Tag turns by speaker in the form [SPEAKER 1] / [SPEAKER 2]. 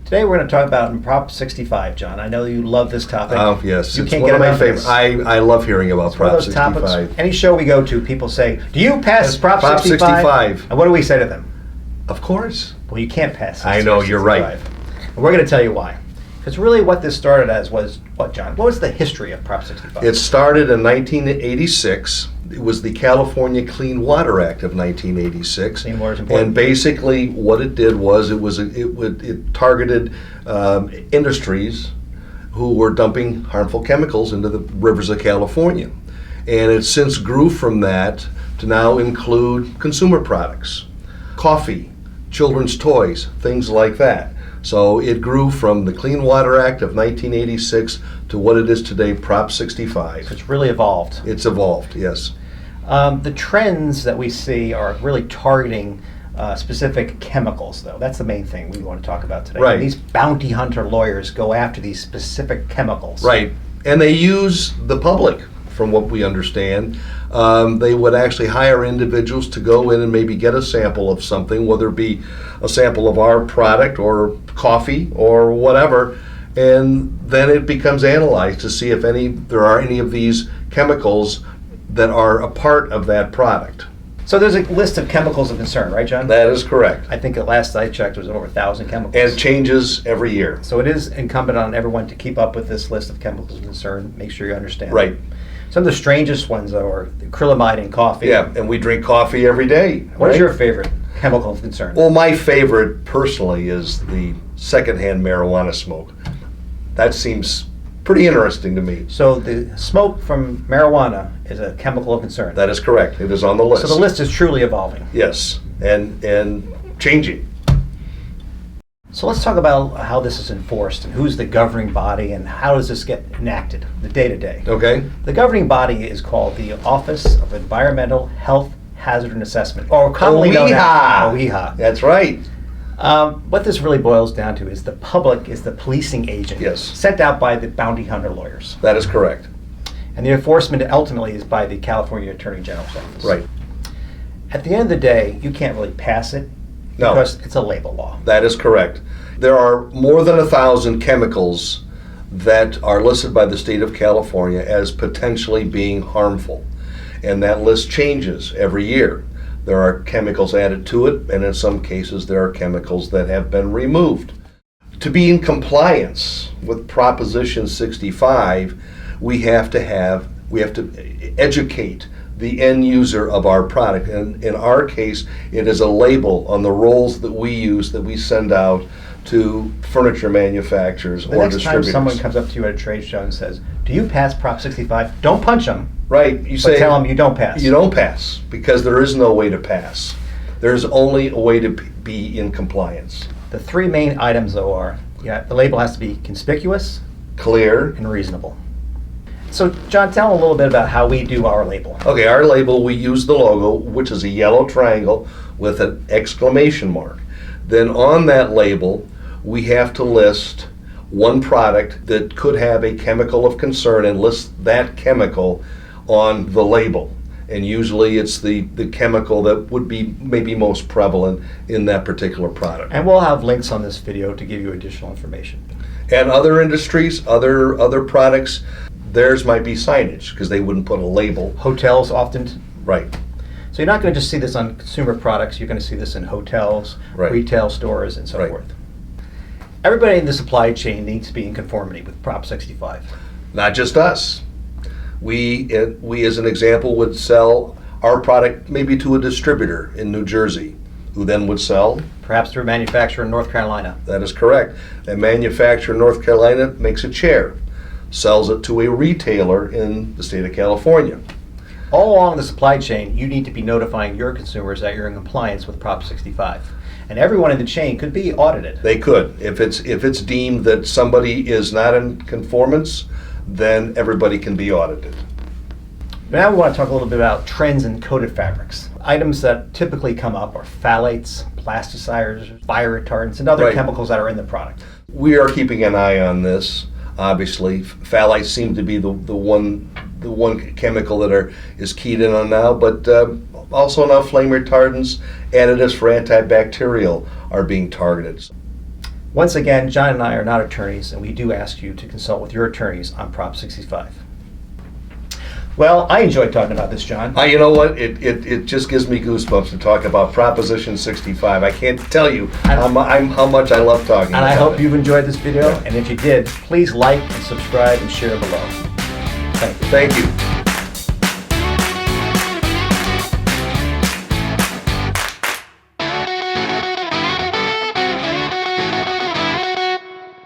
[SPEAKER 1] Today we're going to talk about Prop 65, John. I know you love this topic.
[SPEAKER 2] Oh, yes.
[SPEAKER 1] You
[SPEAKER 2] It's
[SPEAKER 1] can't
[SPEAKER 2] one
[SPEAKER 1] get
[SPEAKER 2] of my
[SPEAKER 1] enough
[SPEAKER 2] favorites. I love hearing about
[SPEAKER 1] It's one
[SPEAKER 2] Prop
[SPEAKER 1] of those topics.
[SPEAKER 2] 65.
[SPEAKER 1] Any show we go to, people say, do you pass Prop 65?
[SPEAKER 2] 65.
[SPEAKER 1] And what do we say to them?
[SPEAKER 2] Of course.
[SPEAKER 1] Well, you can't pass
[SPEAKER 2] I know, you're right.
[SPEAKER 1] 65. And we're going to tell you why. Because really what this started as was, what, John? What was the history of Prop 65?
[SPEAKER 2] It started in 1986. It was the California Clean Water Act of 1986.
[SPEAKER 1] Clean water is important.
[SPEAKER 2] And basically what it did was it targeted industries who were dumping harmful chemicals into the rivers of California. And it since grew from that to now include consumer products, coffee, children's toys, things like that. So it grew from the Clean Water Act of 1986 to what it is today, Prop 65.
[SPEAKER 1] So it's really evolved.
[SPEAKER 2] It's evolved, yes.
[SPEAKER 1] The trends that we see are really targeting specific chemicals, though. That's the main thing we want to talk about today.
[SPEAKER 2] Right.
[SPEAKER 1] And these bounty hunter lawyers go after these specific chemicals.
[SPEAKER 2] Right. And they use the public, from what we understand. They would actually hire individuals to go in and maybe get a sample of something, whether it be a sample of our product or coffee or whatever, and then it becomes analyzed to see if there are any of these chemicals that are a part of that product.
[SPEAKER 1] So there's a list of chemicals of concern, right, John?
[SPEAKER 2] That is correct.
[SPEAKER 1] I think at last I checked, there was over 1,000 chemicals.
[SPEAKER 2] And it changes every year.
[SPEAKER 1] So it is incumbent on everyone to keep up with this list of chemicals of concern, make sure you understand.
[SPEAKER 2] Right.
[SPEAKER 1] Some of the strangest ones, though, are acrylamide in coffee.
[SPEAKER 2] Yeah, and we drink coffee every day.
[SPEAKER 1] What is
[SPEAKER 2] right?
[SPEAKER 1] your favorite chemical of concern?
[SPEAKER 2] Well, my favorite personally is the secondhand marijuana smoke. That seems pretty interesting to me.
[SPEAKER 1] So the smoke from marijuana is a chemical of concern.
[SPEAKER 2] That is correct. It is on the list.
[SPEAKER 1] So the list is truly evolving.
[SPEAKER 2] Yes, and changing.
[SPEAKER 1] So let's talk about how this is enforced and who's the governing body and how does this get enacted, the day-to-day.
[SPEAKER 2] Okay.
[SPEAKER 1] The governing body is called the Office of Environmental Health Hazard and Assessment, or commonly known as OEHA.
[SPEAKER 2] That's right.
[SPEAKER 1] What this really boils down to is the public is the policing agent
[SPEAKER 2] Yes.
[SPEAKER 1] sent out by the bounty hunter lawyers.
[SPEAKER 2] That is correct.
[SPEAKER 1] And the enforcement ultimately is by the California Attorney General's office.
[SPEAKER 2] Right.
[SPEAKER 1] At the end of the day, you can't really pass it
[SPEAKER 2] No.
[SPEAKER 1] because it's a label law.
[SPEAKER 2] That is correct. There are more than 1,000 chemicals that are listed by the state of California as potentially being harmful. And that list changes every year. There are chemicals added to it, and in some cases there are chemicals that have been removed. To be in compliance with Proposition 65, we have to educate the end user of our product. And in our case, it is a label on the rolls that we use that we send out to furniture manufacturers
[SPEAKER 1] The
[SPEAKER 2] or
[SPEAKER 1] next time
[SPEAKER 2] distributors.
[SPEAKER 1] someone comes up to you at a trade show and says, do you pass Prop 65? Don't punch them,
[SPEAKER 2] Right, you
[SPEAKER 1] but
[SPEAKER 2] say
[SPEAKER 1] tell them you don't pass.
[SPEAKER 2] you don't pass, because there is no way to pass. There's only a way to be in compliance.
[SPEAKER 1] The three main items, though, are the label has to be conspicuous
[SPEAKER 2] Clear.
[SPEAKER 1] and reasonable. So, John, tell them a little bit about how we do our label.
[SPEAKER 2] Okay, our label, we use the logo, which is a yellow triangle with an exclamation mark. Then on that label, we have to list one product that could have a chemical of concern and list that chemical on the label. And usually it's the chemical that would be maybe most prevalent in that particular product.
[SPEAKER 1] And we'll have links on this video to give you additional information.
[SPEAKER 2] And other industries, other products, theirs might be signage because they wouldn't put a label.
[SPEAKER 1] Hotels often.
[SPEAKER 2] Right.
[SPEAKER 1] So you're not going to just see this on consumer products, you're going to see this in hotels,
[SPEAKER 2] Right.
[SPEAKER 1] retail stores, and so
[SPEAKER 2] Right.
[SPEAKER 1] forth. Everybody in the supply chain needs to be in conformity with Prop 65.
[SPEAKER 2] Not just us. We as an example would sell our product maybe to a distributor in New Jersey, who then would sell.
[SPEAKER 1] Perhaps through a manufacturer in North Carolina.
[SPEAKER 2] That is correct. A manufacturer in North Carolina makes a chair, sells it to a retailer in the state of California.
[SPEAKER 1] All along the supply chain, you need to be notifying your consumers that you're in compliance with Prop 65. And everyone in the chain could be audited.
[SPEAKER 2] They could. If it's deemed that somebody is not in conformance, then everybody can be audited.
[SPEAKER 1] But now we want to talk a little bit about trends in coated fabrics. Items that typically come up are phthalates, plasticides, fire retardants, and other
[SPEAKER 2] Right.
[SPEAKER 1] chemicals that are in the product.
[SPEAKER 2] We are keeping an eye on this. Obviously, phthalates seem to be the one chemical that is keyed in on now, but also now flame retardants, additives for antibacterial are being targeted.
[SPEAKER 1] Once again, John and I are not attorneys, and we do ask you to consult with your attorneys on Prop 65. Well, I enjoyed talking about this, John.
[SPEAKER 2] You know what? It just gives me goosebumps to talk about Proposition 65. I can't tell you how much I love talking about it.
[SPEAKER 1] And I hope you've enjoyed this video,
[SPEAKER 2] Yeah.
[SPEAKER 1] and if you did, please like and subscribe and share below. Thank you.
[SPEAKER 2] Thank you.